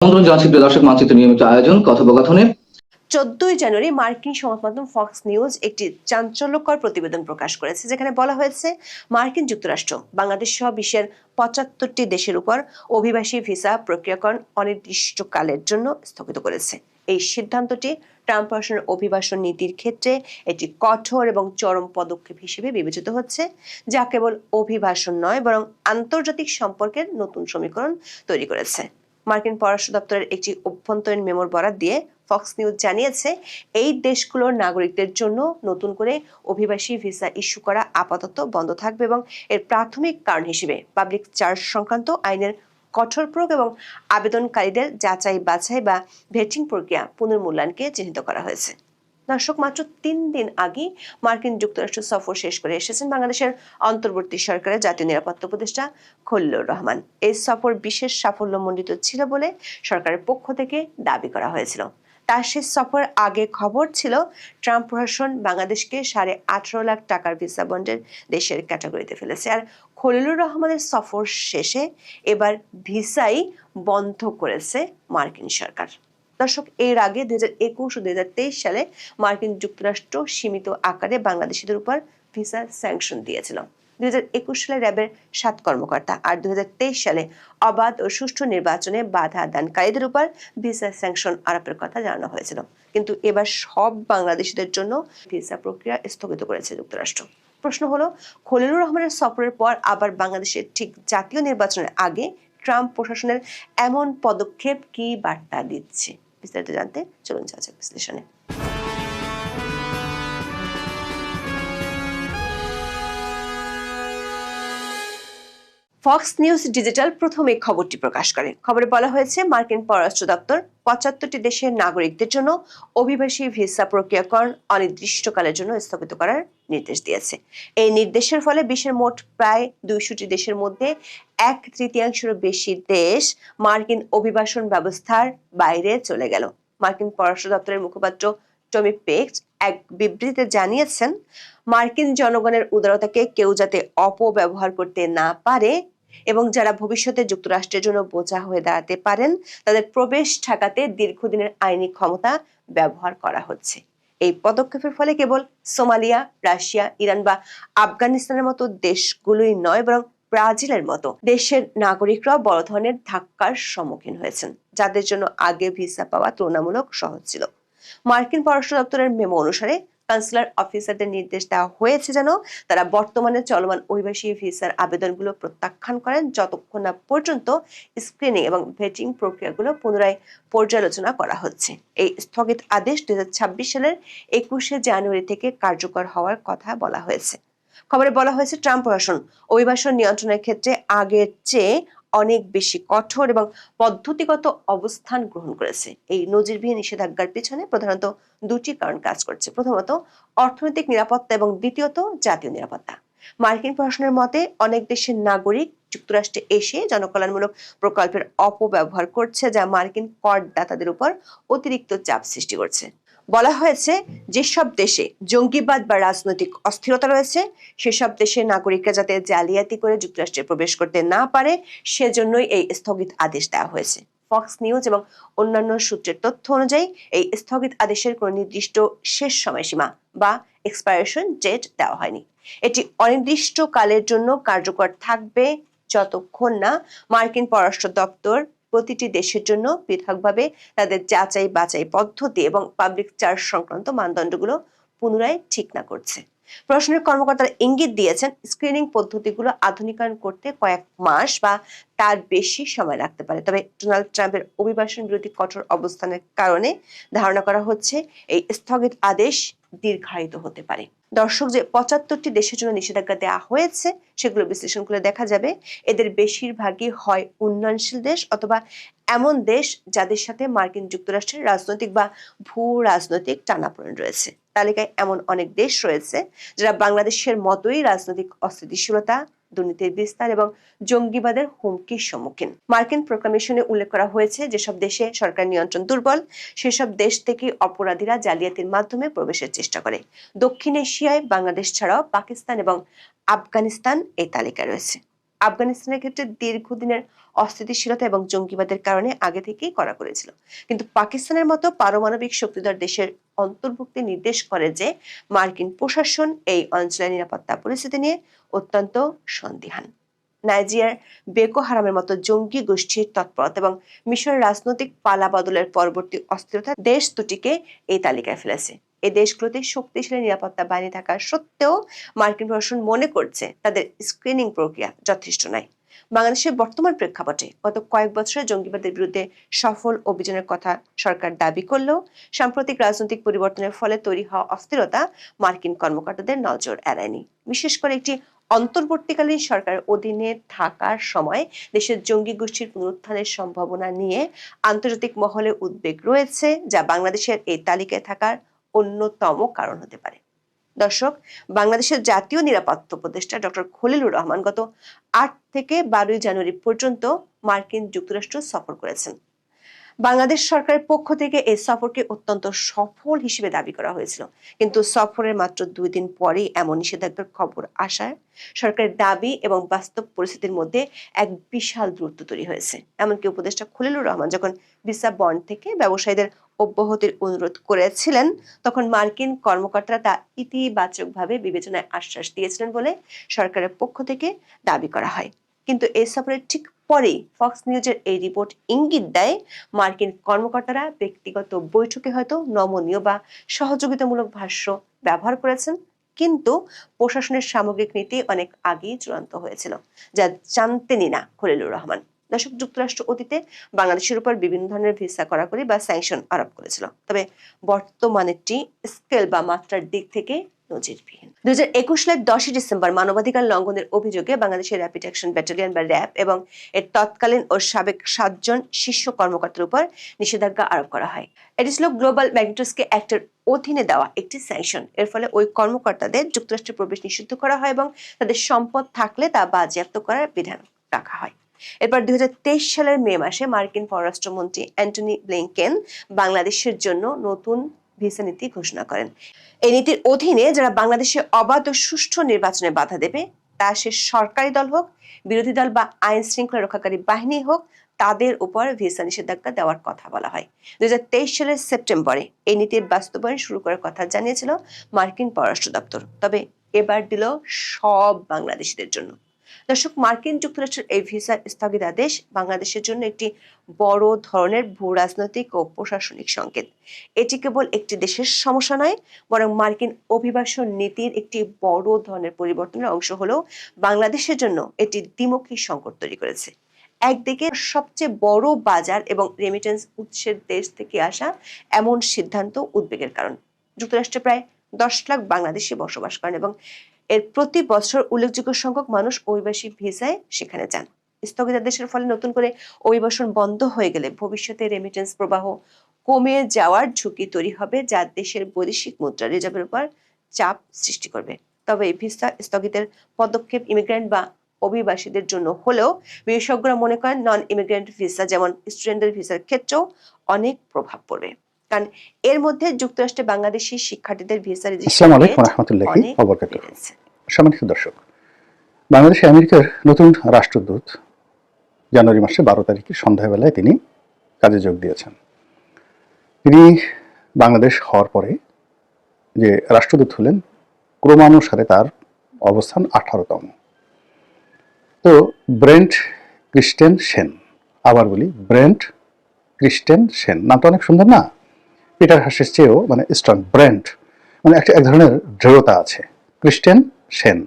আমন্ত্রণ জানাচ্ছি প্রিয় দর্শক, মানচিত্র নিয়মিত আয়োজন কথোপকথনে। 14ই জানুয়ারি মার্কিন সংবাদ মাধ্যম ফক্স নিউজ একটি চাঞ্চল্যকর প্রতিবেদন প্রকাশ করেছে, যেখানে বলা হয়েছে মার্কিন যুক্তরাষ্ট্র বাংলাদেশ সহ বিশ্বের 75টি দেশের উপর অভিবাসী ভিসা প্রক্রিয়াকরণ অনির্দিষ্টকালের জন্য স্থগিত করেছে। এই সিদ্ধান্তটি ট্রাম্প প্রশাসনের অভিবাসন নীতির ক্ষেত্রে একটি কঠোর এবং চরম পদক্ষেপ হিসেবে বিবেচিত হচ্ছে, যা কেবল অভিবাসন নয় বরং আন্তর্জাতিক সম্পর্কের নতুন সমীকরণ তৈরি করেছে। মার্কিন পররাষ্ট্র দপ্তরের একটি অভ্যন্তরীণ মেমোর বরাত দিয়ে ফক্স নিউজ জানিয়েছে, এই দেশগুলোর নাগরিকদের জন্য নতুন করে অভিবাসী ভিসা ইস্যু করা আপাতত বন্ধ থাকবে এবং এর প্রাথমিক কারণ হিসেবে পাবলিক চার্জ সংক্রান্ত আইনের কঠোর প্রয়োগ এবং আবেদনকারীদের যাচাই বাছাই বা ভেটিং প্রক্রিয়া পুনর্মূল্যায়নকে চিহ্নিত করা হয়েছে। দর্শক, মাত্র 3 দিন আগে মার্কিন যুক্তরাষ্ট্র সফর শেষ করে এসেছেন বাংলাদেশের অন্তর্বর্তী সরকারের জাতীয় নিরাপত্তা উপদেষ্টা খলিলুর রহমান। এই সফর বিশেষ সাফল্যমণ্ডিত ছিল বলে সরকারের পক্ষ থেকে দাবি করা হয়েছিল। তার শেষ সফর আগে খবর ছিল ট্রাম্প প্রশাসন বাংলাদেশকে 18.5 লাখ টাকার ভিসা বন্ডের দেশের ক্যাটাগরিতে ফেলেছে। আর খলিলুর রহমানের সফর শেষে এবার ভিসাই বন্ধ করেছে মার্কিন সরকার। দর্শক, এর আগে 2021 ও 2023 সালে মার্কিন যুক্তরাষ্ট্র সীমিত আকারে বাংলাদেশিদের উপর ভিসা স্যাংশন দিয়েছিল। 2021 সালে র্যাবের 7 কর্মকর্তা আর 2023 সালে অবাধ ও সুষ্ঠু নির্বাচনে বাধা দানকারীদের উপর ভিসা স্যাংশন আরোপের কথা জানানো হয়েছিল। কিন্তু এবার সব বাংলাদেশিদের জন্য ভিসা প্রক্রিয়া স্থগিত করেছে যুক্তরাষ্ট্র। প্রশ্ন হলো, খলিলুর রহমানের সফরের পর আবার বাংলাদেশের ঠিক জাতীয় নির্বাচনের আগে ট্রাম্প প্রশাসনের এমন পদক্ষেপ কি বার্তা দিচ্ছে? বিস্তারিত জানতে চলুন যাওয়া যাক বিশ্লেষণে। ফক্স নিউজ ডিজিটাল প্রথম এই খবরটি প্রকাশ করে। খবরে বলা হয়েছে, মার্কিন পররাষ্ট্র দপ্তর 75টি দেশের নাগরিকদের জন্য অভিবাসী ভিসা প্রক্রিয়াকরণ অনির্দিষ্টকালের জন্য স্থগিত করার নির্দেশ দিয়েছে। এই নির্দেশের ফলে বিশ্বের মোট প্রায় 200টি দেশের মধ্যে 1/3 বেশি দেশ মার্কিন অভিবাসন ব্যবস্থার বাইরে চলে গেল। মার্কিন পররাষ্ট্র দপ্তরের মুখপাত্র টমি পেক্স এক বিবৃতিতে জানিয়েছেন, মার্কিন জনগণের উদারতাকে কেউ যাতে অপব্যবহার করতে না পারে এবং যারা ভবিষ্যতে যুক্তরাষ্ট্রের জন্য বোঝা হয়ে দাঁড়াতে পারেন তাদের প্রবেশ ঠেকাতে দীর্ঘদিনের আইনি ক্ষমতা ব্যবহার করা হচ্ছে। এই পদক্ষেপের ফলে কেবল সোমালিয়া, রাশিয়া, ইরান বা আফগানিস্তানের মতো দেশগুলোই নয় বরং ব্রাজিলের মতো দেশের নাগরিকরা বড় ধরনের ধাক্কার সম্মুখীন হয়েছেন, যাদের জন্য আগে ভিসা পাওয়া তুলনামূলক সহজ ছিল। মার্কিন পররাষ্ট্র দপ্তরের মেমো অনুসারে কনসুলার অফিসারদের নির্দেশ দেওয়া হয়েছে যেন তারা বর্তমানে চলমান অভিবাসী ভিসার আবেদনগুলো প্রত্যাখ্যান করেন যতক্ষণ না পর্যন্ত স্ক্রিনিং এবং ভেটিং প্রক্রিয়াগুলো পুনরায় পর্যালোচনা করা হচ্ছে। এই স্থগিত আদেশ 2026 সালের 21শে জানুয়ারি থেকে কার্যকর হওয়ার কথা বলা হয়েছে। খবরে বলা হয়েছে, ট্রাম্প প্রশাসন অভিবাসন নিয়ন্ত্রণের ক্ষেত্রে আগের চেয়ে অনেক বেশি কঠোর এবং পদ্ধতিগত অবস্থান গ্রহণ করেছে। এই নজিরবিহীন নিষেধাজ্ঞার পিছনে প্রধানত দুটি কারণ কাজ করছে। প্রথমত, অর্থনৈতিক নিরাপত্তা এবং দ্বিতীয়ত জাতীয় নিরাপত্তা। মার্কিন প্রশাসনের মতে, অনেক দেশের নাগরিক যুক্তরাষ্ট্রে এসে জনকল্যাণমূলক প্রকল্পের অপব্যবহার করছে, যা মার্কিন করদাতাদের উপর অতিরিক্ত চাপ সৃষ্টি করছে। বলা হয়েছে, যেসব দেশে জঙ্গিবাদ বা রাজনৈতিক অস্থিরতা রয়েছে সেসব দেশের নাগরিকরা যাতে জালিয়াতি করে যুক্তরাষ্ট্রে প্রবেশ করতে না পারে সেজন্যই এই স্থগিত আদেশ দেওয়া হয়েছে। ফক্স নিউজ এবং অন্যান্য সূত্রের তথ্য অনুযায়ী এই স্থগিত আদেশের কোনো নির্দিষ্ট শেষ সময়সীমা বা এক্সপায়ারেশন ডেট দেওয়া হয়নি। এটি অনির্দিষ্টকালের জন্য কার্যকর থাকবে যতক্ষণ না মার্কিন পররাষ্ট্র দপ্তর প্রতিটি দেশের জন্য পৃথকভাবে তাদের যাচাই বাছাই পদ্ধতি এবং পাবলিক চার্জ সংক্রান্ত মানদণ্ডগুলো পুনরায় ঠিক না করছে। প্রশাসনের কর্মকর্তারা ইঙ্গিত দিয়েছেন, স্ক্রিনিং পদ্ধতিগুলো আধুনিকায়ন করতে কয়েক মাস বা তার বেশি সময় লাগতে পারে। তবে ডোনাল্ড ট্রাম্পের অভিবাসন বিরোধী কঠোর অবস্থানের কারণে ধারণা করা হচ্ছে এই স্থগিত আদেশ দীর্ঘায়িত হতে পারে। দর্শক, যে 75টি দেশের জন্য নিষেধাজ্ঞা দেওয়া হয়েছে সেগুলো বিশ্লেষণ করে দেখা যাবে এদের বেশিরভাগই হয় উন্নয়নশীল দেশ অথবা এমন দেশ যাদের সাথে মার্কিন যুক্তরাষ্ট্রের রাজনৈতিক বা ভূ রাজনৈতিক টানাপোড়েন রয়েছে। তালিকায় এমন অনেক দেশ রয়েছে যারা বাংলাদেশের মতোই রাজনৈতিক অস্থিতিশীলতা, দুর্নীতির বিস্তার এবং জঙ্গিবাদের হুমকির সম্মুখীন। মার্কিন প্রোক্লামেশনে উল্লেখ করা হয়েছে, যেসব দেশে সরকার নিয়ন্ত্রণ দুর্বল সেসব দেশ থেকে অপরাধীরা জালিয়াতির মাধ্যমে প্রবেশের চেষ্টা করে। দক্ষিণ এশিয়ায় বাংলাদেশ ছাড়াও পাকিস্তান এবং আফগানিস্তান এই তালিকায় রয়েছে। আফগানিস্তানের ক্ষেত্রে দীর্ঘদিনের অস্থিতিশীলতা এবং জঙ্গিবাদের কারণে আগে থেকেই করা করেছিল, কিন্তু পাকিস্তানের মতো পারমাণবিক শক্তিধর দেশের অন্তর্ভুক্তি নির্দেশ করে যে মার্কিন প্রশাসন এই অঞ্চলের নিরাপত্তা পরিস্থিতি নিয়ে অত্যন্ত সন্দিহান। নাইজিয়ার বেকো হারামের মতো জঙ্গি গোষ্ঠীর তৎপরতা এবং মিশরের রাজনৈতিক পালাবদলের পরবর্তী অস্থিরতা দেশ দুটিকে এই তালিকায় ফেলেছে। এই দেশগুলোতে শক্তিশালী নিরাপত্তা বাহিনী থাকা সত্ত্বেও মার্কিন প্রশাসন মনে করছে তাদের স্ক্রিনিং প্রক্রিয়া যথেষ্ট নয়। বাংলাদেশের বর্তমান প্রেক্ষাপটে গত কয়েক বছরে জঙ্গিবাদের বিরুদ্ধে সফল অভিযানের কথা সরকার দাবি করলেও সাম্প্রতিক রাজনৈতিক পরিবর্তনের ফলে তৈরি হওয়া অস্থিরতা মার্কিন কর্মকর্তাদের নজর এড়ায়নি। বিশেষ করে একটি অন্তর্বর্তীকালীন সরকারের অধীনে থাকার সময় দেশের জঙ্গি গোষ্ঠীর পুনরুত্থানের সম্ভাবনা নিয়ে আন্তর্জাতিক মহলে উদ্বেগ রয়েছে, যা বাংলাদেশের এই তালিকায় থাকার অন্যতম কারণ হতে পারে। দর্শক, বাংলাদেশের জাতীয় নিরাপত্তা উপদেষ্টা ডক্টর খলিলুর রহমান গত 8 থেকে 12 জানুয়ারি পর্যন্ত মার্কিন যুক্তরাষ্ট্র সফর করেছেন। বাংলাদেশ সরকারের পক্ষ থেকে এই সফরকে অত্যন্ত সফল হিসেবে দাবি করা হয়েছিল, কিন্তু সফরের মাত্র 2 দিন পরেই এমন নিষেধাজ্ঞার খবর আসায় সরকারের দাবি এবং বাস্তব পরিস্থিতির মধ্যে এক বিশাল দূরত্ব তৈরি হয়েছে। এমনকি উপদেষ্টা খলিলুর রহমান যখন ভিসা বন্ড থেকে ব্যবসায়ীদের অব্যাহতির অনুরোধ করেছিলেন, তখন মার্কিন কর্মকর্তারা তা ইতিবাচকভাবে বিবেচনায় আশ্বাস দিয়েছিলেন বলে সরকারের পক্ষ থেকে দাবি করা হয়। কিন্তু এই সফরের ঠিক পরেই ফক্স নিউজের এই রিপোর্ট ইঙ্গিত দেয় মার্কিন কর্মকর্তারা ব্যক্তিগত বৈঠকে হয়তো নমনীয় বা সহযোগিতামূলক ভাষ্য ব্যবহার করেছেন, কিন্তু প্রশাসনের সামগ্রিক নীতি অনেক আগেই চূড়ান্ত হয়েছিল, যা জানতেনই না খলিলুর রহমান। দর্শক, যুক্তরাষ্ট্র অতীতে বাংলাদেশের উপর বিভিন্ন ধরনের ভিসা কড়াকড়ি বা স্যাংশন আরোপ করেছিল, তবে বর্তমানেরটি স্কেল বা মাত্রার দিক থেকে নজিরবিহীন। 2021 সালের 10 ডিসেম্বর মানবাধিকার লঙ্ঘনের অভিযোগে বাংলাদেশের র্যাপিড অ্যাকশন ব্যাটালিয়ন বা র্যাব এবং এর তৎকালীন ও সাবেক 7 জন শীর্ষ কর্মকর্তার উপর নিষেধাজ্ঞা আরোপ করা হয়। এটি ছিল গ্লোবাল ম্যাগনিটস্কি অ্যাক্টের অধীনে দেওয়া একটি স্যাংশন। এর ফলে ওই কর্মকর্তাদের যুক্তরাষ্ট্রে প্রবেশ নিষিদ্ধ করা হয় এবং তাদের সম্পদ থাকলে তা বাজেয়াপ্ত করার বিধান রাখা হয়। এরপর 2023 সালের মে মাসে মার্কিন পররাষ্ট্রমন্ত্রী অ্যান্টনি ব্লিংকেন বাংলাদেশের জন্য নতুন ভিসা নীতি ঘোষণা করেন। এই নীতির অধীনে যারা বাংলাদেশে অবাধ ও সুষ্ঠু নির্বাচনে বাধা দেবে, তা সে সরকারি দল হোক, বিরোধী দল বা আইন শৃঙ্খলা রক্ষাকারী বাহিনী হোক, তাদের উপর ভিসা নিষেধাজ্ঞা দেওয়ার কথা বলা হয়। 2023 সালের সেপ্টেম্বরে এই নীতির বাস্তবায়ন শুরু করার কথা জানিয়েছিল মার্কিন পররাষ্ট্র দপ্তর, তবে এবার দিল সব বাংলাদেশিদের জন্য। দর্শক, মার্কিন যুক্তরাষ্ট্রের এই ভিসা স্থগিতাদেশ বাংলাদেশের জন্য একটি বড় ধরনের ভূ রাজনৈতিক ও প্রশাসনিক সংকেত। এটি কেবল একটি দেশের সমস্যা নয়, বরং মার্কিন অভিবাসন নীতির একটি বড় ধরনের পরিবর্তনের অংশ হলেও বাংলাদেশের জন্য এটি দ্বিমুখী সংকট তৈরি করেছে। একদিকে সবচেয়ে বড় বাজার এবং রেমিটেন্স উৎসের দেশ থেকে আসা এমন সিদ্ধান্ত উদ্বেগের কারণ। যুক্তরাষ্ট্রে প্রায় 10 লাখ বাংলাদেশি বসবাস করেন এবং এর প্রতি বছর উল্লেখযোগ্য সংখ্যক মানুষ অভিবাসী ভিসায় সেখানে যান। স্থগিতাদেশের ফলে নতুন করে অভিবাসন বন্ধ হয়ে গেলে ভবিষ্যতে রেমিটেন্স প্রবাহ কমে যাওয়ার ঝুঁকি তৈরি হবে, যা দেশের বৈদেশিক মুদ্রা রিজার্ভের উপর চাপ সৃষ্টি করবে। তবে এই ভিসা স্থগিতের পদক্ষেপ ইমিগ্রেন্ট বা অভিবাসীদের জন্য হলেও বিশেষজ্ঞরা মনে করেন নন ইমিগ্রেন্ট ভিসা যেমন স্টুডেন্টের ভিসার ক্ষেত্রেও অনেক প্রভাব পড়বে, কারণ এর মধ্যে যুক্তরাষ্ট্রে বাংলাদেশি শিক্ষার্থীদের ভিসা আসসালামু আলাইকুম ওয়া রাহমাতুল্লাহি ওয়া বারাকাতুহু। সম্মানিত দর্শক, বাংলাদেশে আমেরিকার নতুন রাষ্ট্রদূত জানুয়ারি মাসে 12 তারিখে সন্ধ্যাবেলায় তিনি কাজে যোগ দিয়েছেন। তিনি বাংলাদেশ হওয়ার পরে যে রাষ্ট্রদূত হলেন, ক্রমানুসারে তার অবস্থান 18তম। তো ব্রেন্ট ক্রিস্টেন সেন, আবার বলি ব্রেন্ট ক্রিস্টেন সেন, নামটা অনেক সুন্দর না? পিটার হাসের চেয়েও মানে স্ট্রং। ব্রেন্ট মানে এক ধরনের দৃঢ়তা আছে। ক্রিস্টেন সেন,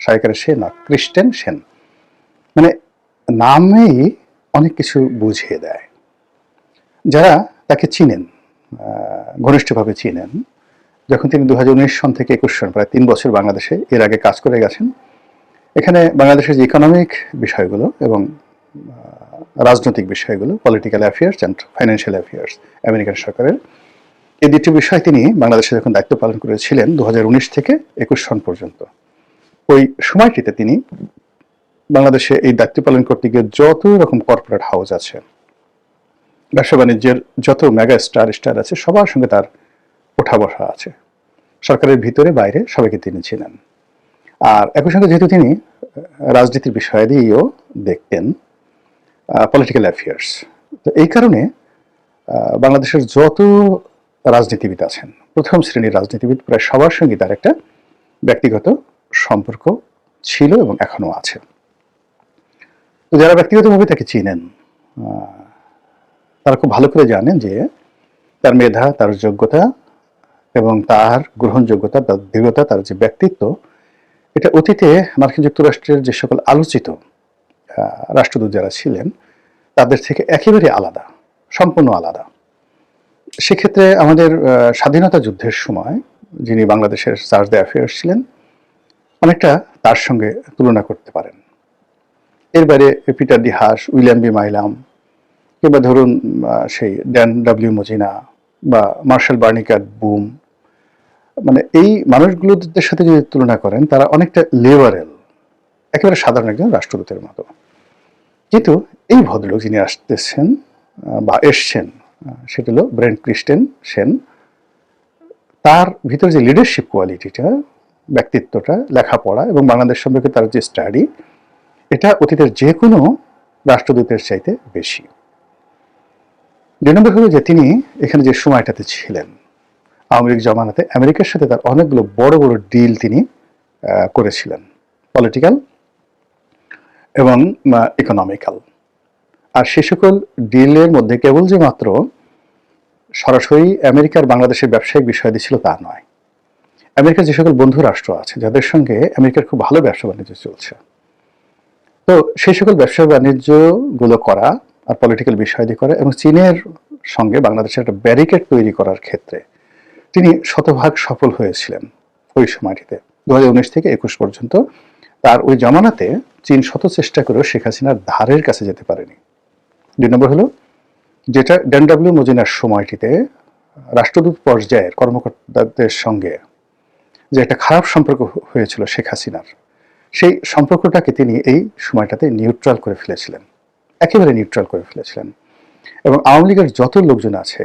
সাইকারের সে না, ক্রিস্টেন সেন, মানে নামেই অনেক কিছু বুঝিয়ে দেয়। যারা তাকে চিনেন, ঘনিষ্ঠভাবে চিনেন, যখন তিনি 2019 সন থেকে 21 সন প্রায় 3 বছর বাংলাদেশে এর আগে কাজ করে গেছেন, এখানে বাংলাদেশের যে ইকোনমিক বিষয়গুলো এবং রাজনৈতিক বিষয়গুলো, political affairs and financial affairs, American সরকারের এই দুটি বিষয় তিনি বাংলাদেশে যখন দায়িত্ব পালন করেছিলেন 2019 থেকে 21 সন পর্যন্ত, ওই সময়টিতে তিনি বাংলাদেশে এই দায়িত্ব পালন করতে গিয়ে যত রকম কর্পোরেট হাউস আছে, ব্যবসা বাণিজ্যের যত মেগা স্টার আছে, সবার সঙ্গে তার ওঠা বসা আছে। সরকারের ভিতরে বাইরে সবাইকে তিনি ছিলেন। আর একই সঙ্গে যেহেতু তিনি রাজনীতির বিষয়াদিও দেখতেন, পলিটিক্যাল অ্যাফেয়ার্স, তো এই কারণে বাংলাদেশের যত রাজনীতিবিদ আছেন, প্রথম শ্রেণীর রাজনীতিবিদ প্রায় সবার সঙ্গে তার একটা ব্যক্তিগত সম্পর্ক ছিল এবং এখনো আছে। তো যারা ব্যক্তিগতভাবে তাকে চিনেন তারা খুব ভালো করে জানেন যে তার মেধা, তার যোগ্যতা এবং তার গ্রহণযোগ্যতা, তার দৃঢ়তা, তার যে ব্যক্তিত্ব, এটা অতীতে মার্কিন যুক্তরাষ্ট্রের যে সকল আলোচিত রাষ্ট্রদূত যারা ছিলেন তাদের থেকে একেবারে আলাদা, সম্পূর্ণ আলাদা। সেক্ষেত্রে আমাদের স্বাধীনতা যুদ্ধের সময় যিনি বাংলাদেশের চার্জ দ্য অ্যাফেয়ার্স ছিলেন, অনেকটা তার সঙ্গে তুলনা করতে পারেন। এর বাইরে Peter D Haas, William B Milam, কিংবা ধরুন সেই ড্যান ডব্লিউ মজিনা বা মার্শাল বার্নিকাট বুম, মানে এই মানুষগুলোদের সাথে যদি তুলনা করেন তারা অনেকটা লিবারেল, একেবারে সাধারণ একজন রাষ্ট্রদূতের মতো। কিন্তু এই ভদ্রলোক যিনি আসতেছেন বা এসছেন, সেটা হলো ব্রেন্ট ক্রিস্টেনসেন। তার ভিতরে যে লিডারশিপ কোয়ালিটিটা, ব্যক্তিত্বটা, লেখাপড়া এবং বাংলাদেশ সম্পর্কে তার যে স্টাডি, এটা অতীতের যে কোনো রাষ্ট্রদূতের চাইতে বেশি। 2 নম্বর হলো যে তিনি এখানে যে সময়টাতে ছিলেন, আওয়ামী লীগ জমানাতে আমেরিকার সাথে তার অনেকগুলো বড় বড় ডিল তিনি করেছিলেন, পলিটিক্যাল এবং ইকোনমিক্যাল। আর সে সকল ডিলের মধ্যে কেবল যে মাত্র সরাসরি আমেরিকার বাংলাদেশের ব্যবসায়িক বিষয়াদি ছিল তা নয়, আমেরিকার যে সকল বন্ধু রাষ্ট্র আছে যাদের সঙ্গে আমেরিকার খুব ভালো ব্যবসা বাণিজ্য চলছে, তো সেই সকল ব্যবসা বাণিজ্যগুলো করা আর পলিটিক্যাল বিষয়াদি করা এবং চীনের সঙ্গে বাংলাদেশের একটা ব্যারিকেড তৈরি করার ক্ষেত্রে তিনি শতভাগ সফল হয়েছিলেন ওই সময়টিতে। 2019 থেকে 21 পর্যন্ত তার ওই জমানাতে চীন শত চেষ্টা করেও শেখ হাসিনার ধারের কাছে যেতে পারেনি। 2 নম্বর হলো যেটা ড্যান ডব্লিউ মজিনার সময়টিতে রাষ্ট্রদূত পর্যায়ের কর্মকর্তাদের সঙ্গে যে একটা খারাপ সম্পর্ক হয়েছিল শেখ হাসিনার, সেই সম্পর্কটাকে তিনি এই সময়টাতে নিউট্রাল করে ফেলেছিলেন, একেবারে নিউট্রাল করে ফেলেছিলেন। এবং আওয়ামী লীগের যত লোকজন আছে,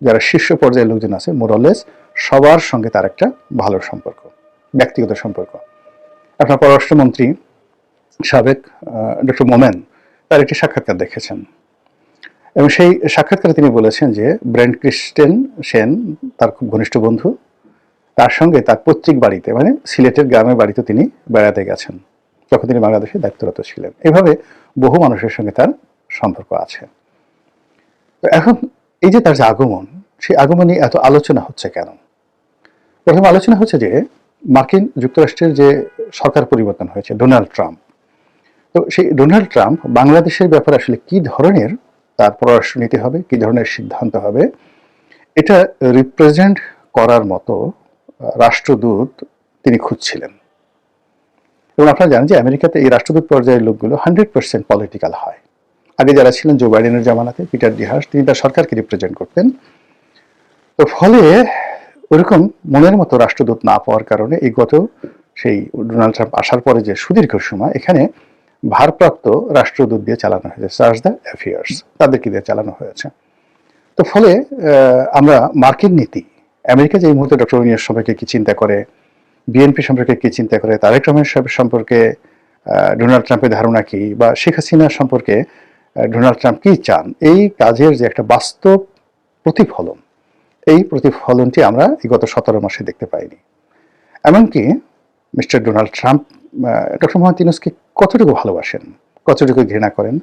যারা শীর্ষ পর্যায়ের লোকজন আছে, মোরলেস সবার সঙ্গে তার একটা ভালো সম্পর্ক, ব্যক্তিগত সম্পর্ক। আপনার পররাষ্ট্রমন্ত্রী সাবেক ডক্টর মোমেন তার একটি সাক্ষাৎকার দেখেছেন এবং সেই সাক্ষাৎকারে তিনি বলেছেন যে ব্রেন্ট ক্রিস্টেনসেন তার খুব ঘনিষ্ঠ বন্ধু, তার সঙ্গে তার পৈতৃক বাড়িতে মানে সিলেটের গ্রামের বাড়িতে তিনি বেড়াতে গেছেন যখন তিনি বাংলাদেশে দায়িত্বরত ছিলেন। এভাবে বহু মানুষের সঙ্গে তার সম্পর্ক আছে। তো এখন এই যে তার যে আগমন, সেই আগমনে এত আলোচনা হচ্ছে কেন? প্রথম আলোচনা হচ্ছে যে মার্কিন যুক্তরাষ্ট্রের যে সরকার পরিবর্তন হয়েছে, ডোনাল্ড ট্রাম্প, তো সেই ডোনাল্ড ট্রাম্প বাংলাদেশের ব্যাপারে আসলে কি ধরনের তার পররাষ্ট্রনীতি হবে, কি ধরনের সিদ্ধান্ত হবে, এটা রিপ্রেজেন্ট করার মতো রাষ্ট্রদূত তিনি খুঁজছিলেন। এবং আপনারা জানেন যে আমেরিকাতে এই রাষ্ট্রদূত পর্যায়ের লোকগুলো 100% পলিটিক্যাল হয়। আগে যারা ছিলেন জো বাইডেনের জামানাতে, পিটার ডি হাস, তিনি তার সরকারকে রিপ্রেজেন্ট করতেন। তো ফলে ওরকম মনের মতো রাষ্ট্রদূত না পাওয়ার কারণে এই গত সেই ডোনাল্ড ট্রাম্প আসার পরে যে সুদীর্ঘ সময় এখানে ভারপ্রাপ্ত রাষ্ট্রদূত দিয়ে চালানো হয়েছে, চার্জ দ্য অ্যাফেয়ার্স, তাদেরকে দিয়ে চালানো হয়েছে। তো ফলে আমরা মার্কিন নীতি, আমেরিকা যে এই মুহূর্তে ডক্টর ইউনূস সম্পর্কে কি চিন্তা করে, বিএনপি সম্পর্কে কি চিন্তা করে, তারেক রহমান সাহেবের সম্পর্কে ডোনাল্ড ট্রাম্পের ধারণা কি, বা শেখ হাসিনা সম্পর্কে ডোনাল্ড ট্রাম্প কি চান, এই কাজের যে একটা বাস্তব প্রতিফলন, এই প্রতিফলনটি আমরা এই গত 17 মাসে দেখতে পাইনি। এমনকি mister Donald Trump doctor Mohammad ইউনূসকে কতটুকু ভালোবাসেন, কতটুকু ঘৃণা করেন,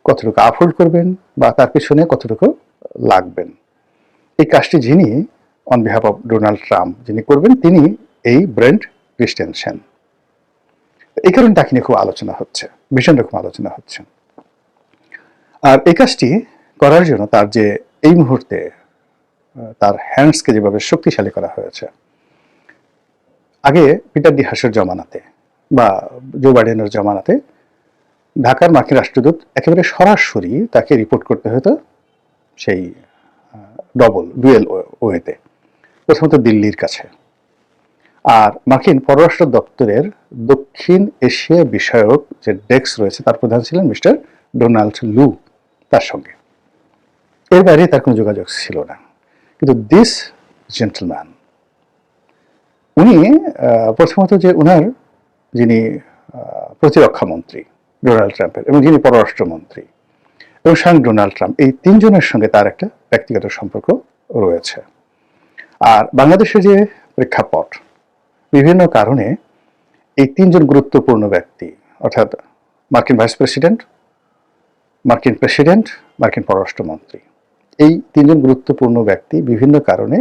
কতটুকু আপহোল্ড করবেন বা তার পিছনে কতটুকু লাগবেন, এই কাজটি যিনি on behalf of Donald Trump যিনি করবেন, তিনি এই ব্রেন্ট ক্রিস্টেনসেন। এই কারণে তাকে নিয়ে খুব আলোচনা হচ্ছে, ভীষণ রকম আলোচনা হচ্ছে। আর এই কাজটি করার জন্য তার যে এই মুহূর্তে তার হ্যান্ডসকে যেভাবে শক্তিশালী করা হয়েছে, আগে পিটার ডি হাসের জমানাতে বা জো বাইডেনের জমানাতে ঢাকার মার্কিন রাষ্ট্রদূত একেবারে সরাসরি তাকে রিপোর্ট করতে হতো সেই ডুয়েল ওয়েতে, প্রথমত দিল্লির কাছে। আর মার্কিন পররাষ্ট্র দপ্তরের দক্ষিণ এশিয়া বিষয়ক যে ডেস্ক রয়েছে তার প্রধান ছিলেন মিস্টার ডোনাল্ড লু, তার সঙ্গে এর বাইরে তার কোনো যোগাযোগ ছিল না। কিন্তু দিস জেন্টলম্যান, উনি প্রথমত যে উনার যিনি প্রতিরক্ষা মন্ত্রী ডোনাল্ড ট্রাম্পের, এবং যিনি পররাষ্ট্রমন্ত্রী, এবং স্বয়ং ডোনাল্ড ট্রাম্প, এই তিনজনের সঙ্গে তার একটা ব্যক্তিগত সম্পর্ক রয়েছে। আর বাংলাদেশের যে প্রেক্ষাপট, বিভিন্ন কারণে এই তিনজন গুরুত্বপূর্ণ ব্যক্তি, অর্থাৎ মার্কিন ভাইস প্রেসিডেন্ট, মার্কিন প্রেসিডেন্ট, মার্কিন পররাষ্ট্রমন্ত্রী, এই তিনজন গুরুত্বপূর্ণ ব্যক্তি বিভিন্ন কারণে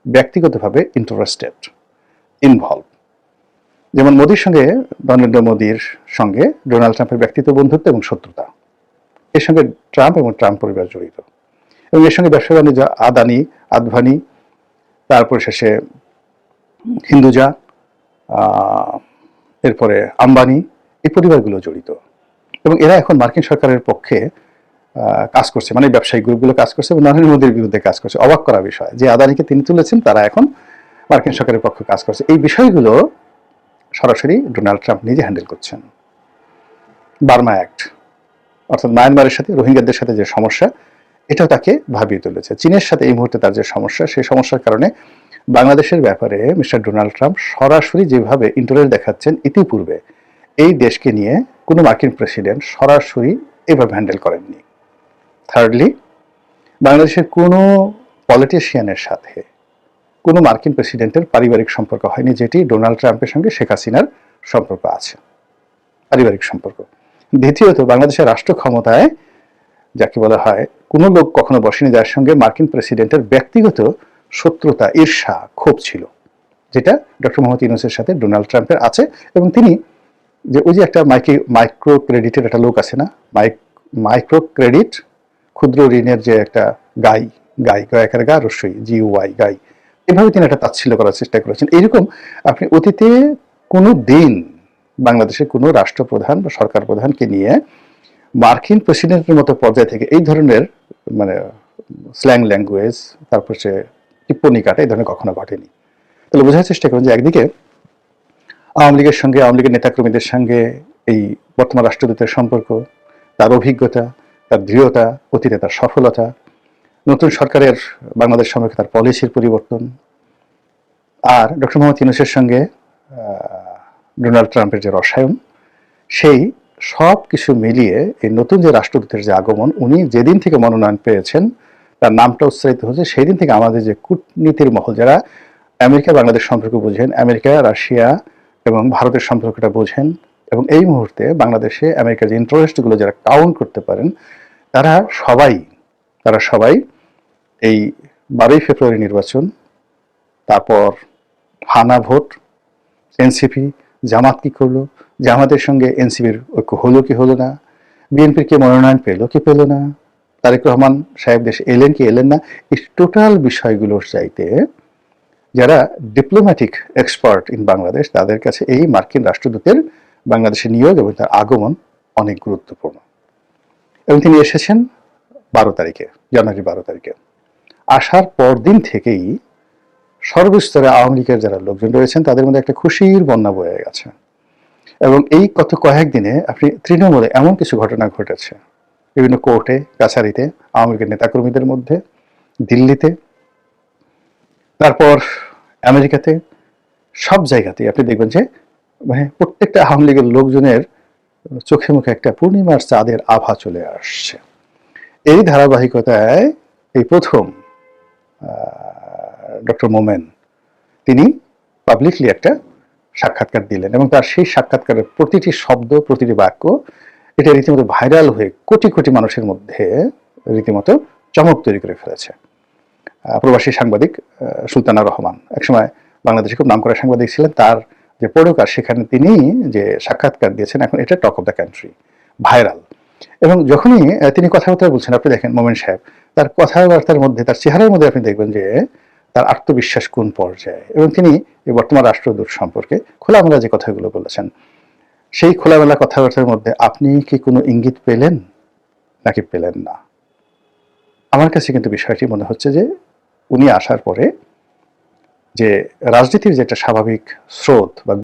ব্যক্তিগতভাবে ইন্টারেস্টেড, ইনভলভ। যেমন মোদির সঙ্গে, নরেন্দ্র মোদির সঙ্গে ডোনাল্ড ট্রাম্পের ব্যক্তিগত বন্ধুত্ব এবং শত্রুতা, এর সঙ্গে ট্রাম্প এবং ট্রাম্প পরিবার জড়িত, এবং এর সঙ্গে ব্যবসা বাণিজ্য আদানি, আদভানি, তারপর শেষে হিন্দুজা, এরপরে আম্বানি, এই পরিবারগুলো জড়িত। এবং এরা এখন মার্কিন সরকারের পক্ষে কাজ করছে, মানে ব্যবসায়িক গ্রুপগুলো কাজ করছে এবং নরেন্দ্র মোদীর বিরুদ্ধে কাজ করছে। অবাক করা বিষয় যে আদানিকে তিনি তুলেছেন, তারা এখন মার্কিন সরকারের পক্ষে কাজ করছে। এই বিষয়গুলো সরাসরি ডোনাল্ড ট্রাম্প নিজে হ্যান্ডেল করছেন। বার্মা অ্যাক্ট, অর্থাৎ মায়ানমারের সাথে রোহিঙ্গাদের সাথে যে সমস্যা, এটাও তাকে ভাবিয়ে তুলেছে। চীনের সাথে এই মুহূর্তে তার যে সমস্যা, সেই সমস্যার কারণে বাংলাদেশের ব্যাপারে মিস্টার ডোনাল্ড ট্রাম্প সরাসরি যেভাবে ইন্টারেস্ট দেখাচ্ছেন, ইতিপূর্বে এই দেশকে নিয়ে কোনো মার্কিন প্রেসিডেন্ট সরাসরি এভাবে হ্যান্ডেল করেননি। থার্ডলি, বাংলাদেশের কোনো পলিটিশিয়ানের সাথে কোনো মার্কিন প্রেসিডেন্টের পারিবারিক সম্পর্ক হয়নি, যেটি ডোনাল্ড ট্রাম্পের সঙ্গে শেখ হাসিনার সম্পর্ক আছে, পারিবারিক সম্পর্ক। দ্বিতীয়ত, বাংলাদেশের রাষ্ট্র ক্ষমতায় যাকে বলা হয় কোনো লোক কখনো বসেনি যার সঙ্গে মার্কিন প্রেসিডেন্টের ব্যক্তিগত শত্রুতা, ঈর্ষা, ক্ষোভ ছিল, যেটা ডক্টর মোহাম্মদ ইউনূসের সাথে ডোনাল্ড ট্রাম্পের আছে। এবং তিনি যে ওই যে একটা মাইক্রো ক্রেডিটের একটা লোক আছে না, মাইক্রো ক্রেডিট, ক্ষুদ্র ঋণের যে একটা গায়কের গা রস্যই GUI, গাই, এভাবে তিনি একটা তাচ্ছিল্য করার চেষ্টা করেছেন। এইরকম আপনি অতীতে কোনো দিন বাংলাদেশের কোনো রাষ্ট্রপ্রধান বা সরকার প্রধানকে নিয়ে মার্কিন প্রেসিডেন্টের মতো পর্যায় থেকে এই ধরনের মানে স্ল্যাং ল্যাঙ্গুয়েজ, তারপর সে টিপ্পনি কাটা, এই ধরনের কখনো ঘটেনি। তাহলে বোঝার চেষ্টা করুন যে একদিকে আওয়ামী লীগের সঙ্গে, আওয়ামী লীগের নেতাকর্মীদের সঙ্গে এই বর্তমান রাষ্ট্রদূতের সম্পর্ক, তার অভিজ্ঞতা, তার দৃঢ়তা, অতীতে তার সফলতা, নতুন সরকারের বাংলাদেশ সম্পর্কে তার পলিসির পরিবর্তন, আর ডক্টর মোহাম্মদ ইউনূসের সঙ্গে ডোনাল্ড ট্রাম্পের যে রসায়ন, সেই সব কিছু মিলিয়ে এই নতুন যে রাষ্ট্রদূতের যে আগমন, উনি যেদিন থেকে মনোনয়ন পেয়েছেন, তার নামটা উচ্চারিত হচ্ছে, সেই দিন থেকে আমাদের যে কূটনীতির মহল, যারা আমেরিকা বাংলাদেশ সম্পর্ক বোঝেন, আমেরিকা, রাশিয়া এবং ভারতের সম্পর্কটা বোঝেন, এবং এই মুহূর্তে বাংলাদেশে আমেরিকার যে ইন্টারেস্টগুলো যারা কাউন্ট করতে পারেন, তারা সবাই এই 12ই ফেব্রুয়ারি নির্বাচন, তারপর হানা ভোট, এনসিপি, জামাত কি করলো, জামাতের সঙ্গে এনসিপির ঐক্য হলো কি হলো না, বিএনপির কে মনোনয়ন পেলো কি পেলো না, তারেক রহমান সাহেব দেশে এলেন কি এলেন না, এই টোটাল বিষয়গুলোর চাইতে যারা ডিপ্লোম্যাটিক এক্সপার্ট ইন বাংলাদেশ, তাদের কাছে এই মার্কিন রাষ্ট্রদূতের বাংলাদেশে নিয়োগ এবং তার আগমন অনেক গুরুত্বপূর্ণ। এবং তিনি এসেছেন 12 তারিখে, জানুয়ারি 12 তারিখে। আসার পরদিন থেকেই সর্বস্তরে আওয়ামী লীগের যারা লোকজন রয়েছেন, তাদের মধ্যে একটা খুশির বন্যা বয়ে গেছে। এবং এই গত কয়েকদিনে আপনি তৃণমূলে এমন কিছু ঘটনা ঘটেছে, বিভিন্ন কোর্টে, কাছারিতে, আওয়ামী লীগের নেতাকর্মীদের মধ্যে, দিল্লিতে, তারপর আমেরিকাতে, সব জায়গাতেই আপনি দেখবেন যে মানে প্রত্যেকটা আওয়ামী লীগের লোকজনের চোখে মুখে একটা পূর্ণিমার চাঁদের আভা চলে আসছে। এই ধারাবাহিকতায় এই প্রথম ডক্টর মোমেন তিনি পাবলিকলি একটা সাক্ষাৎকার দিলেন, এবং তার সেই সাক্ষাৎকারের প্রতিটি শব্দ, প্রতিটি বাক্য, এটা রীতিমতো ভাইরাল হয়ে কোটি কোটি মানুষের মধ্যে রীতিমতো চমক তৈরি করে ফেলেছে। প্রবাসী সাংবাদিক সুলতানা রহমান একসময় বাংলাদেশে খুব নামকরা সাংবাদিক ছিলেন, তার যে পড়ুকার, সেখানে তিনি যে সাক্ষাৎকার দিয়েছেন, এখন এটা talk of the country, viral. এবং যখনই তিনি কথাবার্তা বলছেন, আপনি দেখেন মোমেন সাহেব, তার কথাবার্তার মধ্যে, তার চেহারার মধ্যে আপনি দেখবেন যে তার আত্মবিশ্বাস কোন পর্যায়ে। এবং তিনি এই বর্তমান রাষ্ট্রদূত সম্পর্কে খোলামেলা যে কথাগুলো বলেছেন, সেই খোলামেলা কথাবার্তার মধ্যে আপনি কি কোনো ইঙ্গিত পেলেন নাকি পেলেন না? আমার কাছে কিন্তু বিষয়টি মনে হচ্ছে যে উনি আসার পরে যে রাজনীতির যেটা স্বাভাবিক স্রোত বা